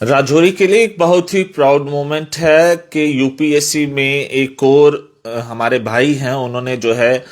राजौरी के लिए एक बहुत ही प्राउड मोमेंट है कि यूपीएससी में एक और हमारे भाई हैं, उन्होंने जो है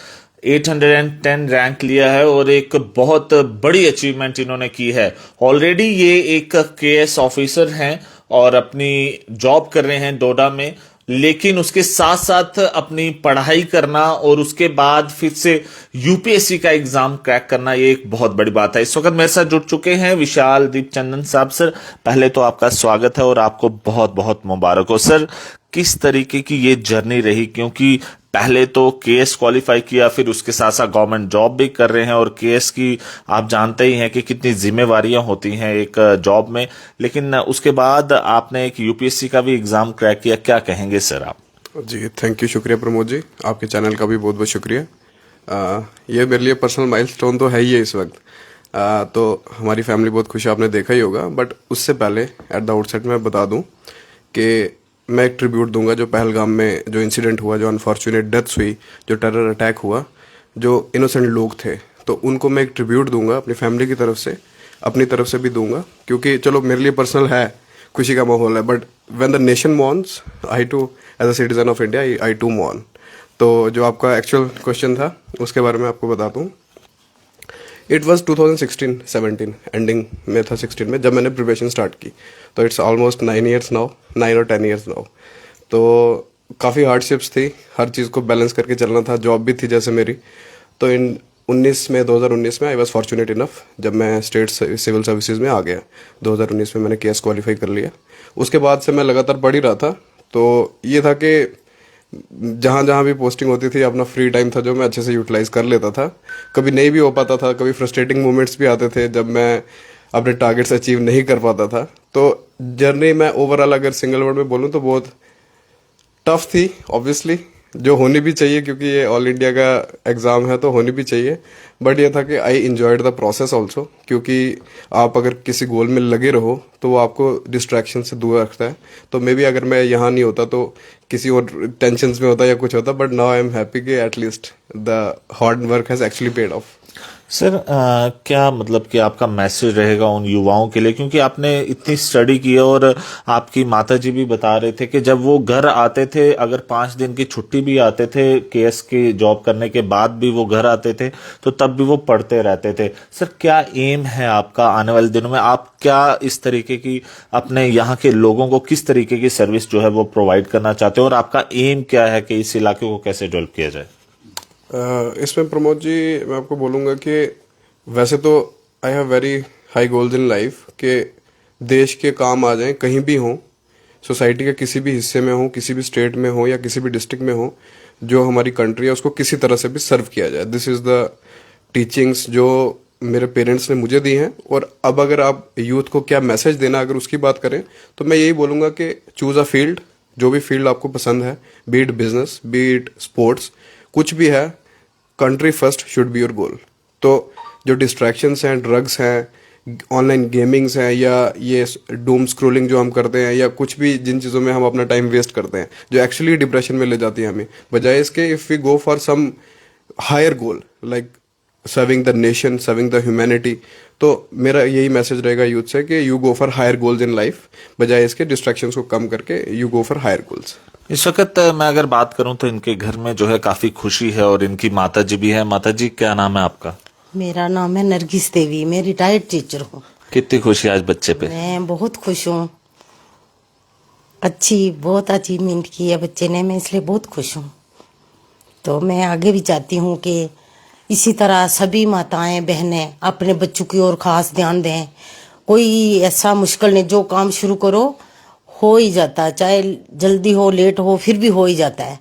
810 रैंक लिया है और एक बहुत बड़ी अचीवमेंट इन्होंने की है। ऑलरेडी ये एक केएस ऑफिसर हैं और अपनी जॉब कर रहे हैं डोडा में, लेकिन उसके साथ साथ अपनी पढ़ाई करना और उसके बाद फिर से यूपीएससी का एग्जाम क्रैक करना, ये एक बहुत बड़ी बात है। इस वक्त मेरे साथ जुड़ चुके हैं विशाल दीप चंदन साहब। सर, पहले तो आपका स्वागत है और आपको बहुत बहुत मुबारक हो। सर, किस तरीके की ये जर्नी रही, क्योंकि पहले तो केएस क्वालिफाई किया, फिर उसके साथ साथ गवर्नमेंट जॉब भी कर रहे हैं और केएस की आप जानते ही हैं कि कितनी जिम्मेवारियां होती हैं एक जॉब में, लेकिन उसके बाद आपने एक यूपीएससी का भी एग्जाम क्रैक किया। क्या कहेंगे सर आप? जी थैंक यू, शुक्रिया प्रमोद जी, आपके चैनल का भी बहुत बहुत शुक्रिया। ये मेरे लिए पर्सनल माइलस्टोन तो है ही है इस वक्त। तो हमारी फैमिली बहुत खुश है, आपने देखा ही होगा। बट उससे पहले एट द आउटसेट मैं बता दूं कि मैं एक ट्रिब्यूट दूंगा जो पहलगाम में जो इंसिडेंट हुआ, जो अनफॉर्चुनेट डेथ्स हुई, जो टेरर अटैक हुआ, जो इनोसेंट लोग थे, तो उनको मैं एक ट्रिब्यूट दूंगा अपनी फैमिली की तरफ से, अपनी तरफ से भी दूंगा। क्योंकि चलो मेरे लिए पर्सनल है, खुशी का माहौल है, but when the nation mourns, I too as a citizen of India I too mourn. तो जो आपका एक्चुअल क्वेश्चन था उसके बारे में आपको बता दूं, इट वॉज 2016-17 एंडिंग में था, 16 में जब मैंने प्रिपरेशन स्टार्ट की। तो इट्स ऑलमोस्ट 9 ईयर्स नाउ, 9 और 10 ईयर्स नाउ। तो काफ़ी हार्डशिप्स थी, हर चीज़ को बैलेंस करके चलना था, जॉब भी थी जैसे मेरी। तो इन 2019 में आई वॉज फॉर्चुनेट इनफ, जब मैं स्टेट सिविल सर्विसेज में आ गया 2019 में, मैंने केएस क्वालिफाई कर लिया। उसके बाद से मैं लगातार पढ़ ही रहा था। तो ये था कि जहाँ जहाँ भी पोस्टिंग होती थी, अपना फ्री टाइम था जो मैं अच्छे से यूटिलाइज कर लेता था। कभी नहीं भी हो पाता था, कभी फ्रस्ट्रेटिंग मोमेंट्स भी आते थे जब मैं अपने टारगेट्स अचीव नहीं कर पाता था। तो जर्नी मैं ओवरऑल अगर सिंगल वर्ड में बोलूँ तो बहुत टफ थी, ऑब्वियसली, जो होनी भी चाहिए क्योंकि ये ऑल इंडिया का एग्ज़ाम है तो होनी भी चाहिए। बट ये था कि आई इंजॉयड द प्रोसेस ऑल्सो, क्योंकि आप अगर किसी गोल में लगे रहो तो वो आपको डिस्ट्रैक्शन से दूर रखता है। तो मे बी अगर मैं यहाँ नहीं होता तो किसी और टेंशन में होता या कुछ होता, but now I am happy कि at least the hard work has actually paid off. Sir, क्या मतलब कि आपका मैसेज रहेगा उन युवाओं के लिए, क्योंकि आपने इतनी स्टडी की है और आपकी माताजी भी बता रहे थे कि जब वो घर आते थे, अगर 5 दिन की छुट्टी भी आते थे केएस की जॉब करने के बाद भी वो घर आते थे तो तब भी वो पढ़ते रहते थे। सर, क्या एम है आपका आने वाले दिनों में? आप क्या इस तरीके की अपने यहाँ के लोगों को किस तरीके की सर्विस जो है वो प्रोवाइड करना चाहते हो और आपका एम क्या है कि इस इलाके को कैसे डेवलप किया जाए? इसमें प्रमोद जी मैं आपको बोलूँगा कि वैसे तो I have very high goals in life कि देश के काम आ जाएं, कहीं भी हों, सोसाइटी के किसी भी हिस्से में हो, किसी भी स्टेट में हो या किसी भी डिस्ट्रिक्ट में हो, जो हमारी कंट्री है उसको किसी तरह से भी सर्व किया जाए। दिस इज़ द टीचिंग्स जो मेरे पेरेंट्स ने मुझे दी हैं। और अब अगर आप यूथ को क्या मैसेज देना, अगर उसकी बात करें तो मैं यही बोलूँगा कि चूज़ अ फील्ड, जो भी फील्ड आपको पसंद है, B it business, B it sports, कुछ भी है, country first should be your goal. तो जो डिस्ट्रैक्शंस हैं, ड्रग्स हैं, ऑनलाइन गेमिंग्स हैं, या ये डूम स्क्रोलिंग जो हम करते हैं, या कुछ भी जिन चीज़ों में हम अपना टाइम वेस्ट करते हैं जो एक्चुअली डिप्रेशन में ले जाती है हमें, बजाय इसके if we go for some higher goal like serving the nation, serving the humanity, तो मेरा यही मैसेज रहेगा यूथ से कि you go for higher goals in life, बजाय इसके डिस्ट्रैक्शंस को कम करके you go for higher goals. इस वक्त मैं अगर बात करूं तो इनके घर में जो है काफी खुशी है और इनकी माताजी भी है। माताजी, क्या नाम है आपका? मेरा नाम है नरगिस देवी, मैं रिटायर्ड टीचर हूँ। कितनी खुशी आज बच्चे पे? मैं बहुत खुश हूँ, बहुत अचीवमेंट की है बच्चे ने, मैं इसलिए बहुत खुश हूँ। तो मैं आगे भी चाहती हूँ कि इसी तरह सभी माताएं बहनें अपने बच्चों की ओर खास ध्यान दें। कोई ऐसा मुश्किल नहीं, जो काम शुरू करो हो ही जाता है, चाहे जल्दी हो लेट हो फिर भी हो ही जाता है।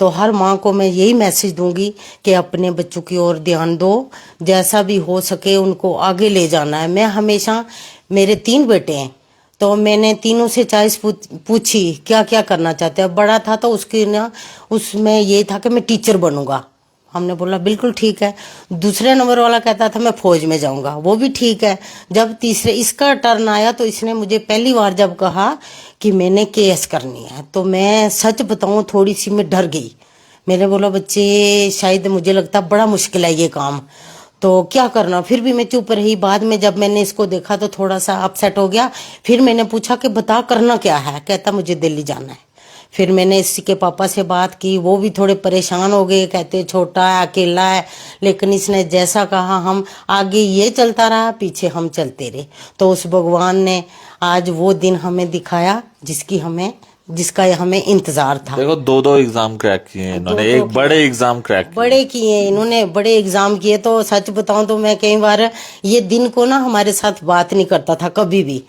तो हर माँ को मैं यही मैसेज दूंगी कि अपने बच्चों की ओर ध्यान दो, जैसा भी हो सके उनको आगे ले जाना है। मैं हमेशा, मेरे 3 बेटे हैं तो मैंने तीनों से चॉइस पूछी क्या क्या करना चाहते हैं। बड़ा था तो उसकी ना, उसमें ये था कि मैं टीचर बनूंगा, हमने बोला बिल्कुल ठीक है। दूसरे नंबर वाला कहता था मैं फौज में जाऊंगा, वो भी ठीक है। जब तीसरे इसका टर्न आया तो इसने मुझे पहली बार जब कहा कि मैंने केएस करनी है, तो मैं सच बताऊं थोड़ी सी मैं डर गई। मैंने बोला बच्चे शायद मुझे लगता बड़ा मुश्किल है ये काम। तो क्या करना, फिर भी मैं चुप रही। बाद में जब मैंने इसको देखा तो थोड़ा सा अपसेट हो गया। फिर मैंने पूछा कि बता करना क्या है। कहता मुझे दिल्ली जाना है। फिर मैंने इसके पापा से बात की, वो भी थोड़े परेशान हो गए, कहते छोटा है, अकेला है। लेकिन इसने जैसा कहा, हम आगे ये चलता रहा, पीछे हम चलते रहे। तो उस भगवान ने आज वो दिन हमें दिखाया जिसका हमें इंतजार था। देखो, दो एग्जाम क्रैक किए हैं इन्होंने, दो एक बड़े एग्जाम क्रैक किए। बड़े किए इन्होंने, बड़े एग्जाम किए। तो सच बताऊं तो मैं कई बार ये दिन को ना हमारे साथ बात नहीं करता था कभी भी।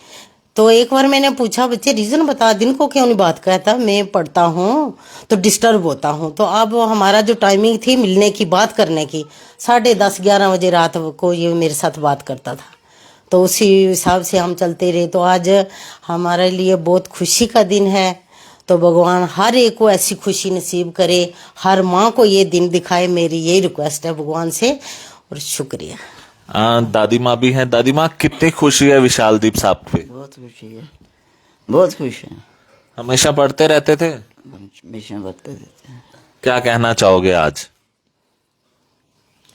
तो एक बार मैंने पूछा, बच्चे रीजन बता, दिन को क्यों नहीं बात करता? मैं पढ़ता हूँ तो डिस्टर्ब होता हूँ। तो अब हमारा जो टाइमिंग थी मिलने की, बात करने की, 10:30-11 बजे रात को ये मेरे साथ बात करता था। तो उसी हिसाब से हम चलते रहे। तो आज हमारे लिए बहुत खुशी का दिन है। तो भगवान हर एक को ऐसी खुशी नसीब करे, हर माँ को ये दिन दिखाए, मेरी यही रिक्वेस्ट है भगवान से। और शुक्रिया। दादी माँ भी हैं। दादी माँ, कितनी खुशी है विशालदीप साहब पे? बहुत खुशी है, बहुत खुश है। हमेशा पढ़ते रहते थे? हमेशा बात कर देते हैं। क्या कहना चाहोगे आज?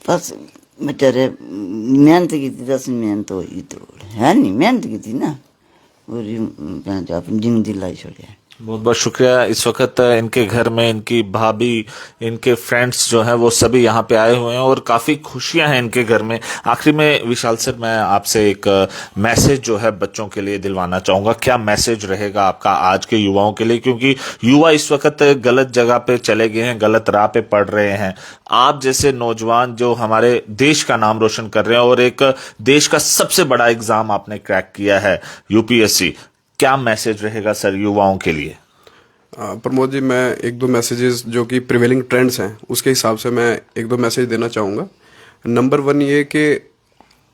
बस बेचारे मेहनत की थी, 10 मेहनत हुई तो है नहीं, मेहनत की थी ना, पूरी अपनी जिंदगी लाई छोड़े। बहुत बहुत शुक्रिया। इस वक्त इनके घर में इनकी भाभी, इनके फ्रेंड्स जो हैं वो सभी यहाँ पे आए हुए हैं और काफी खुशियां हैं इनके घर में। आखिरी में विशाल सर, मैं आपसे एक मैसेज जो है बच्चों के लिए दिलवाना चाहूंगा। क्या मैसेज रहेगा आपका आज के युवाओं के लिए? क्योंकि युवा इस वक्त गलत जगह पे चले गए हैं, गलत राह पे पड़ रहे हैं। आप जैसे नौजवान जो हमारे देश का नाम रोशन कर रहे हैं और एक देश का सबसे बड़ा एग्जाम आपने क्रैक किया है, यूपीएससी, क्या मैसेज रहेगा सर युवाओं के लिए? प्रमोद जी, मैं 1-2 मैसेजेस जो कि प्रिवेलिंग ट्रेंड्स हैं उसके हिसाब से मैं 1-2 मैसेज देना चाहूँगा। नंबर 1 ये कि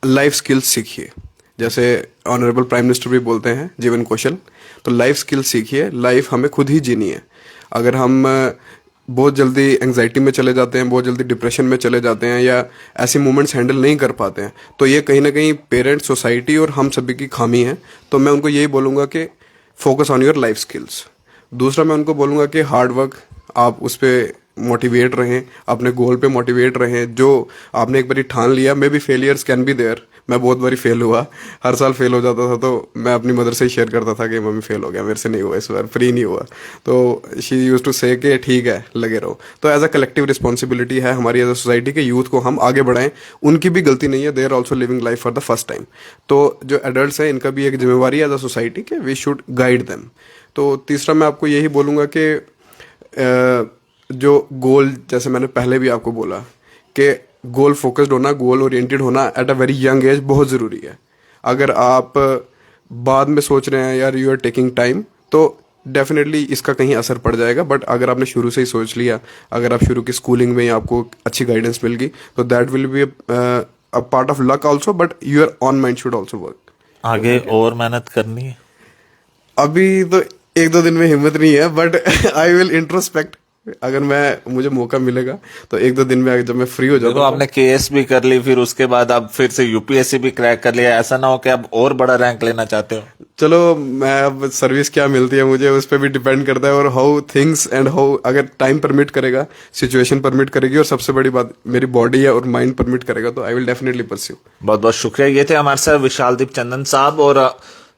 लाइफ स्किल्स सीखिए। जैसे ऑनरेबल प्राइम मिनिस्टर भी बोलते हैं, जीवन कौशल। तो लाइफ स्किल्स सीखिए। लाइफ हमें खुद ही जीनी है। अगर हम बहुत जल्दी एंग्जाइटी में चले जाते हैं, बहुत जल्दी डिप्रेशन में चले जाते हैं या ऐसे मोमेंट्स हैंडल नहीं कर पाते हैं, तो ये कहीं ना कहीं पेरेंट्स, सोसाइटी और हम सभी की खामी है। तो मैं उनको यही बोलूँगा कि focus on your life skills. दूसरा मैं उनको बोलूँगा कि हार्ड वर्क, आप उस पर मोटिवेट रहें, अपने गोल पे मोटिवेट रहें। जो आपने एक बारी ठान लिया, maybe failures can be there. मैं बहुत बारी फेल हुआ, हर साल फेल हो जाता था। तो मैं अपनी मदर से ही शेयर करता था कि मम्मी फेल हो गया, मेरे से नहीं हुआ इस बार, फ्री नहीं हुआ। तो शी यूज टू से कि ठीक है, लगे रहो। तो एज अ कलेक्टिव रिस्पॉन्सिबिलिटी है हमारी एज अ सोसाइटी के यूथ को हम आगे बढ़ाएं। उनकी भी गलती नहीं है, they are also living life for the first time. तो जो एडल्ट हैं इनका भी एक जिम्मेवारी है एज अ सोसाइटी के वी शुड गाइड देम। तो तीसरा मैं आपको यही बोलूँगा कि जो गोल, जैसे मैंने पहले भी आपको बोला कि गोल फोकस्ड होना, गोल ओरिएंटेड होना at a very young age बहुत ज़रूरी है। अगर आप बाद में सोच रहे हैं यार यू आर टेकिंग टाइम, तो डेफिनेटली इसका कहीं असर पड़ जाएगा। बट अगर आपने शुरू से ही सोच लिया, अगर आप शुरू की स्कूलिंग में ही आपको अच्छी गाइडेंस मिल गई, तो that will be a part of luck also, but your on mind should also work. आगे और मेहनत करनी है? अभी तो 1-2 दिन में हिम्मत नहीं है, बट आई विल इंट्रोस्पेक्ट। अगर मुझे मौका मिलेगा तो 1-2 दिन में जब मैं फ्री हो जाऊंगा। देखो, आपने केएस भी कर ली, फिर उसके बाद आप फिर से यूपीएससी भी क्रैक कर लिया। ऐसा ना हो कि आप और बड़ा रैंक लेना चाहते हो? चलो, मैं अब सर्विस क्या मिलती है मुझे उस पर भी डिपेंड करता है, और हाउ थिंग्स एंड हाउ, अगर टाइम परमिट करेगा, सिचुएशन परमिट करेगी, और सबसे बड़ी बात मेरी बॉडी है और माइंड परमिट करेगा, तो आई विल डेफिनेटली परस्यू। बहुत बहुत शुक्रिया। ये थे हमारे साथ विशालदीप चंदन साहब। और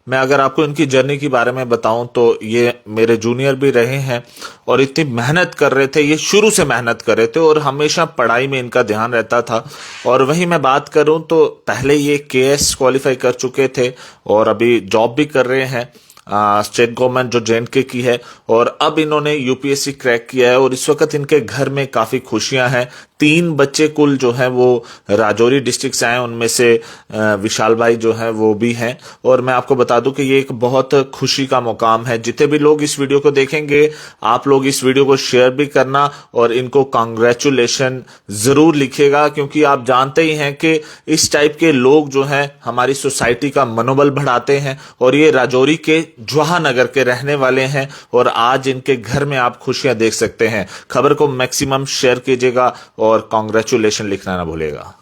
मैं अगर आपको इनकी जर्नी के बारे में बताऊं तो ये मेरे जूनियर भी रहे हैं और इतनी मेहनत कर रहे थे, ये शुरू से मेहनत कर रहे थे और हमेशा पढ़ाई में इनका ध्यान रहता था। और वहीं मैं बात करूं तो पहले ये केएस क्वालिफाई कर चुके थे और अभी जॉब भी कर रहे हैं स्टेट गवर्नमेंट जो जेएंडके की है, और अब इन्होंने यूपीएससी क्रैक किया है और इस वक्त इनके घर में काफी खुशियां हैं। 3 बच्चे कुल जो हैं वो राजौरी डिस्ट्रिक्ट से आए, उनमें से विशाल भाई जो हैं वो भी हैं। और मैं आपको बता दूं कि ये एक बहुत खुशी का मुकाम है। जितने भी लोग इस वीडियो को देखेंगे, आप लोग इस वीडियो को शेयर भी करना और इनको कांग्रेचुलेशन जरूर लिखिएगा, क्योंकि आप जानते ही हैं कि इस टाइप के लोग जो हैं हमारी सोसाइटी का मनोबल बढ़ाते हैं। और ये राजौरी के जवाहरनगर के रहने वाले हैं और आज इनके घर में आप खुशियां देख सकते हैं। खबर को मैक्सिमम शेयर कीजिएगा और कांग्रेचुलेशन लिखना ना भूलिएगा।